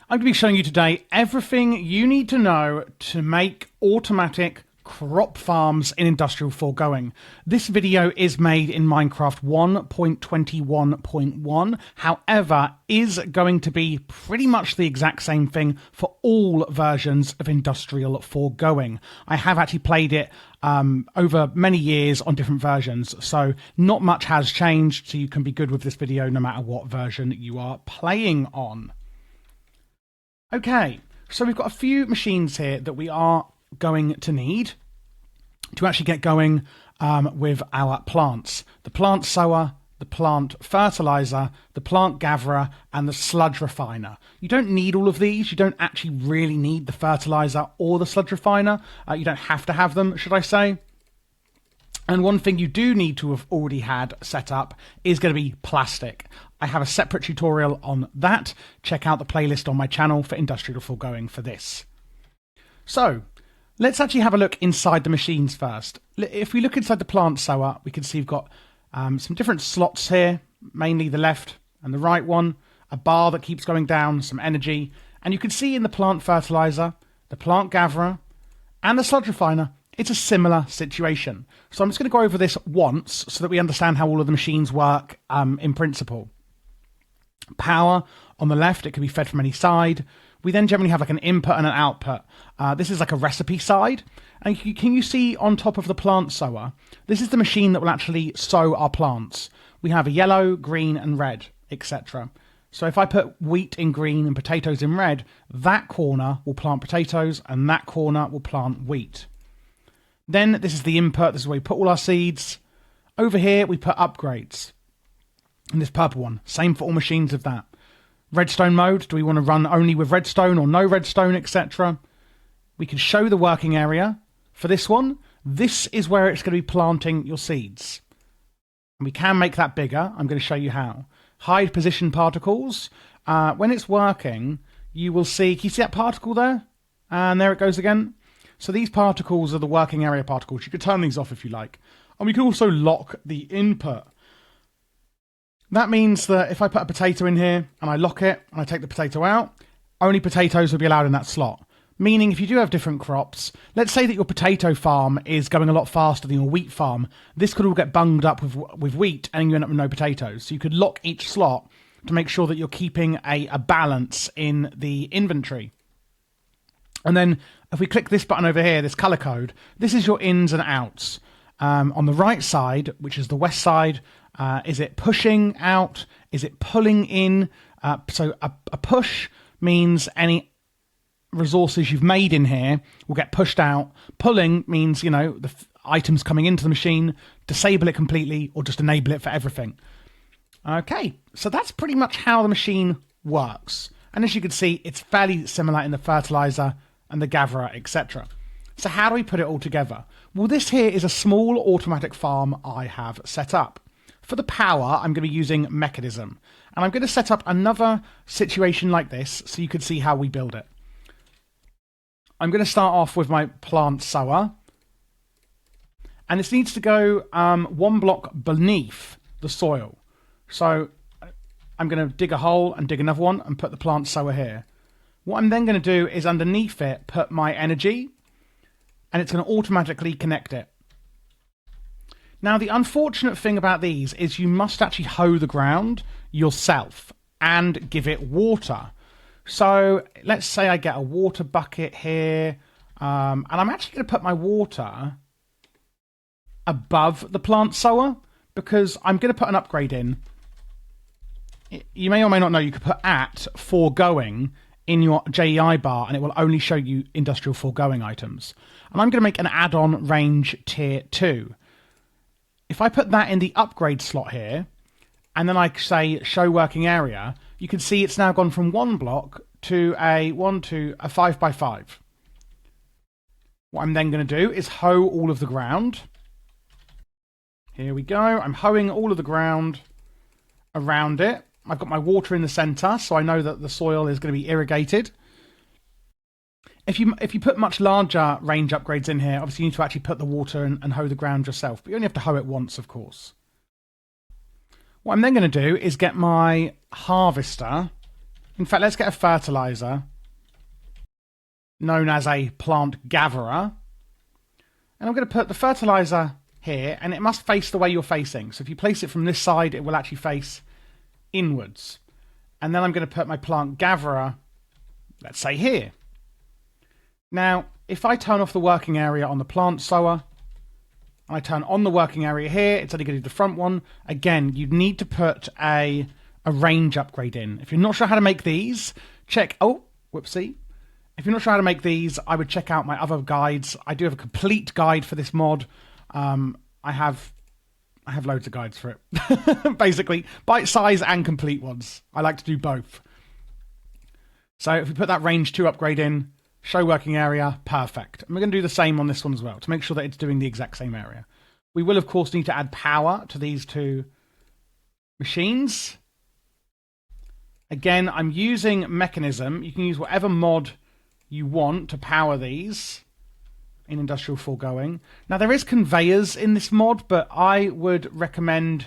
I'm going to be showing you today everything you need to know to make automatic crop farms in industrial foregoing. This video is made in Minecraft 1.21.1, however, is going to be pretty much the exact same thing for all versions of industrial foregoing. I have actually played it over many years on different versions, so not much has changed, so you can be good with this video no matter what version you are playing on. Okay, so we've got a few machines here that we are going to need to actually get going with our plants. The plant sower, the plant fertilizer, the plant gatherer, and the sludge refiner. You don't need all of these. You don't actually really need the fertilizer or the sludge refiner. You don't have to have them, should I say. And one thing you do need to have already had set up is going to be plastic. I have a separate tutorial on that. Check out the playlist on my channel for industrial foregoing for this. So let's actually have a look inside the machines first. If we look inside the plant sower, we can see we've got some different slots here, mainly the left and the right one, a bar that keeps going down, some energy. And you can see in the plant fertilizer, the plant gatherer, and the sludge refiner, it's a similar situation. So I'm just going to go over this once so that we understand how all of the machines work in principle. Power on the left, it can be fed from any side. We then generally have like an input and an output. This is like a recipe side. And can you see on top of the plant sower, this is the machine that will actually sow our plants. We have a yellow, green and red, etc. So if I put wheat in green and potatoes in red, that corner will plant potatoes and that corner will plant wheat. Then this is the input. This is where we put all our seeds. Over here, we put upgrades. And this purple one, same for all machines of that. Redstone mode, do we want to run only with redstone or no redstone, etc.? We can show the working area. For this one, this is where it's going to be planting your seeds. And we can make that bigger. I'm going to show you how. Hide position particles. When it's working, you will see, can you see that particle there? And there it goes again. So these particles are the working area particles. You could turn these off if you like. And we can also lock the input. That means that if I put a potato in here and I lock it and I take the potato out, only potatoes will be allowed in that slot. Meaning if you do have different crops, let's say that your potato farm is going a lot faster than your wheat farm, this could all get bunged up with wheat and you end up with no potatoes. So you could lock each slot to make sure that you're keeping a balance in the inventory. And then if we click this button over here, this color code, this is your ins and outs. On the right side, which is the west side, is it pushing out? Is it pulling in? So a push means any resources you've made in here will get pushed out. Pulling means, you know, the items coming into the machine, disable it completely or just enable it for everything. Okay, so that's pretty much how the machine works. And as you can see, it's fairly similar in the fertilizer and the gatherer, etc. So how do we put it all together? Well, this here is a small automatic farm I have set up. For the power, I'm going to be using mechanism. And I'm going to set up another situation like this so you can see how we build it. I'm going to start off with my plant sower. And this needs to go one block beneath the soil. So I'm going to dig a hole and dig another one and put the plant sower here. What I'm then going to do is underneath it, put my energy, and it's going to automatically connect it. Now, the unfortunate thing about these is you must actually hoe the ground yourself and give it water. So let's say I get a water bucket here, and I'm actually going to put my water above the plant sower because I'm going to put an upgrade in. You may or may not know you could put @foregoing in your JEI bar and it will only show you industrial foregoing items. And I'm going to make an add-on range tier 2. If I put that in the upgrade slot here, and then I say show working area, you can see it's now gone from one block to a 5 by 5. What I'm then going to do is hoe all of the ground. Here we go. I'm hoeing all of the ground around it. I've got my water in the center, so I know that the soil is going to be irrigated. If you put much larger range upgrades in here, obviously you need to actually put the water and hoe the ground yourself, but you only have to hoe it once, of course. What I'm then going to do is get my harvester In fact, let's get a fertilizer known as a plant gatherer. And I'm going to put the fertilizer here, and it must face the way you're facing. So if you place it from this side, it will actually face inwards. And then I'm going to put my plant gatherer, let's say here. Now, if I turn off the working area on the plant sower, and I turn on the working area here, it's only going to do the front one. Again, you'd need to put a range upgrade in. If you're not sure how to make these, check... Oh, whoopsie. If you're not sure how to make these, I would check out my other guides. I do have a complete guide for this mod. I have loads of guides for it. Basically, bite-size and complete ones. I like to do both. So if we put that range 2 upgrade in, show working area, perfect. And we're going to do the same on this one as well, to make sure that it's doing the exact same area. We will, of course, need to add power to these 2 machines. Again, I'm using Mechanism. You can use whatever mod you want to power these in Industrial Foregoing. Now, there is conveyors in this mod, but I would recommend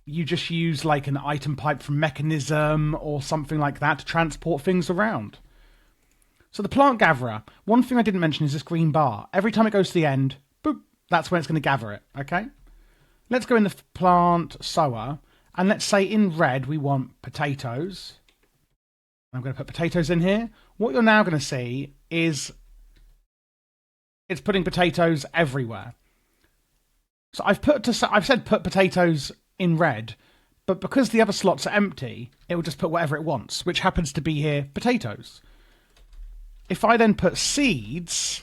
you just use like an item pipe from Mechanism or something like that to transport things around. So the plant gatherer, one thing I didn't mention is this green bar. Every time it goes to the end, boop, that's when it's going to gather it, okay? Let's go in the plant sower, and let's say in red we want potatoes. I'm going to put potatoes in here. What you're now going to see is it's putting potatoes everywhere. So I've said put potatoes in red, but because the other slots are empty, it will just put whatever it wants, which happens to be here, potatoes. If I then put seeds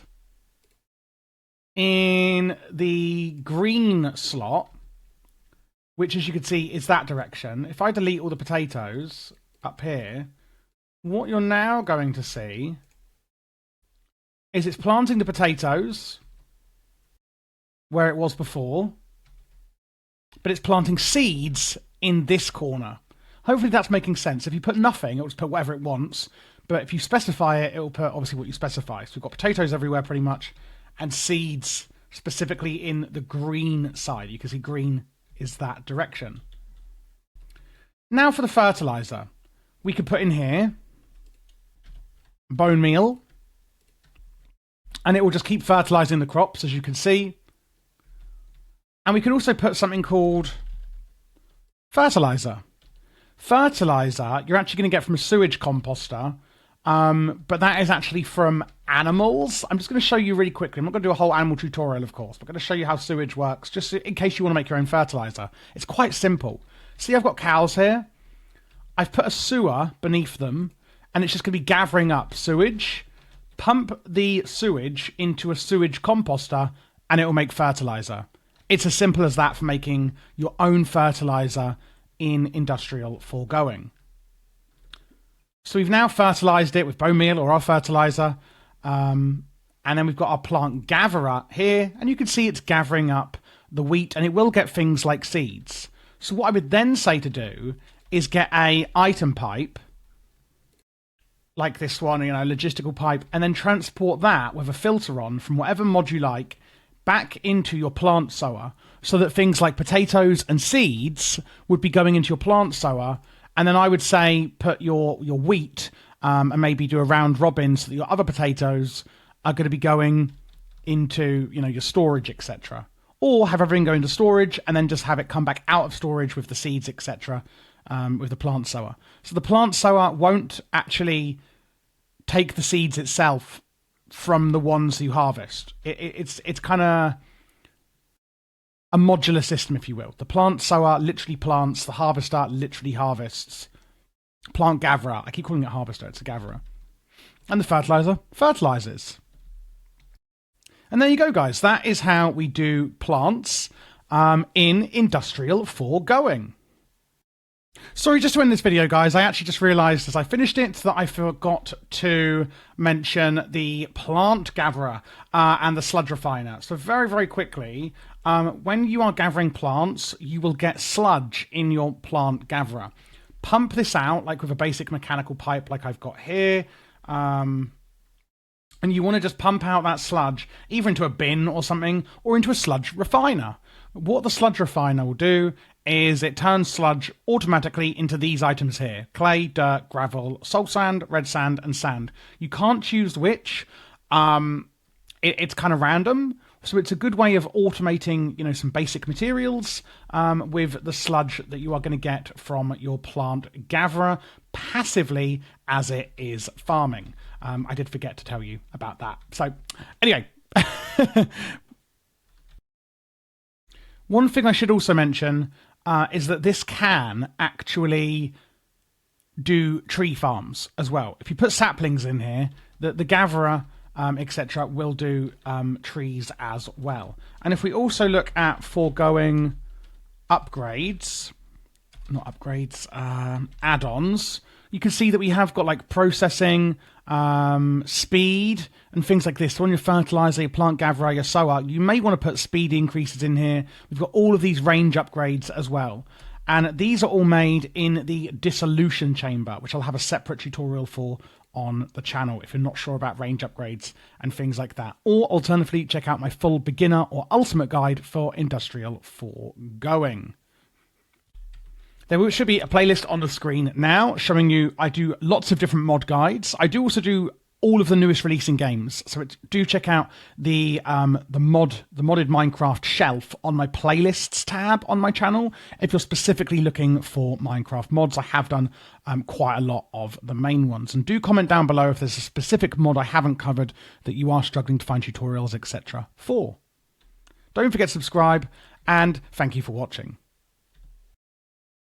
in the green slot, which as you can see is that direction, if I delete all the potatoes up here, what you're now going to see is it's planting the potatoes where it was before, but it's planting seeds in this corner. Hopefully that's making sense. If you put nothing, it will just put whatever it wants, but if you specify it, it will put obviously what you specify. So we've got potatoes everywhere pretty much, and seeds specifically in the green side. You can see green is that direction. Now for the fertilizer. We could put in here bone meal, and it will just keep fertilizing the crops, as you can see. And we can also put something called fertilizer. Fertilizer, you're actually going to get from a sewage composter, but that is actually from animals. I'm just going to show you really quickly. I'm not going to do a whole animal tutorial, of course, but I'm going to show you how sewage works, just in case you want to make your own fertilizer. It's quite simple. See, I've got cows here. I've put a sewer beneath them, and it's just going to be gathering up sewage. Pump the sewage into a sewage composter, and it will make fertilizer. It's as simple as that for making your own fertilizer in Industrial Foregoing. So we've now fertilized it with bone meal or our fertilizer, and then we've got our plant gatherer here, and you can see it's gathering up the wheat, and it will get things like seeds. So what I would then say to do is get a item pipe, like this one, logistical pipe, and then transport that with a filter on from whatever mod you like back into your plant sower, so that things like potatoes and seeds would be going into your plant sower. And then I would say put your wheat and maybe do a round robin so that your other potatoes are going to be going into your storage, etc. Or have everything go into storage and then just have it come back out of storage with the seeds, etc. With the plant sower. So the plant sower won't actually take the seeds itself from the ones you harvest. It's kind of a modular system, if you will. The plant sower literally plants, the harvester literally harvests. Plant gatherer, I keep calling it harvester, it's a gatherer. And the fertilizer fertilizes. And there you go, guys. That is how we do plants in Industrial Foregoing. Sorry, just to end this video, guys, I actually just realised as I finished it that I forgot to mention the plant gatherer and the sludge refiner. So very, very quickly, when you are gathering plants, you will get sludge in your plant gatherer. Pump this out, like with a basic mechanical pipe like I've got here. and you want to just pump out that sludge either into a bin or something, or into a sludge refiner. What the sludge refiner will do is it turns sludge automatically into these items here: clay, dirt, gravel, salt sand, red sand, and sand. You can't choose which. It's kind of random. So it's a good way of automating, some basic materials with the sludge that you are going to get from your plant gatherer passively as it is farming. I did forget to tell you about that. So anyway, one thing I should also mention is that this can actually do tree farms as well. If you put saplings in here, the gatherer etc., will do trees as well. And if we also look at foregoing upgrades, not upgrades, add-ons, you can see that we have got like processing, speed, and things like this. So on your fertilizer, your plant gatherer, your sower, you may want to put speed increases in here. We've got all of these range upgrades as well. And these are all made in the dissolution chamber, which I'll have a separate tutorial for on the channel if you're not sure about range upgrades and things like that. Or alternatively, check out my full beginner or ultimate guide for industrial foregoing. There should be a playlist on the screen now showing you I do lots of different mod guides. I do also do all of the newest releasing games, so do check out the modded Minecraft shelf on my playlists tab on my channel if you're specifically looking for Minecraft mods. I have done quite a lot of the main ones, and do comment down below if there's a specific mod I haven't covered that you are struggling to find tutorials, etc. for. Don't forget to subscribe, and thank you for watching.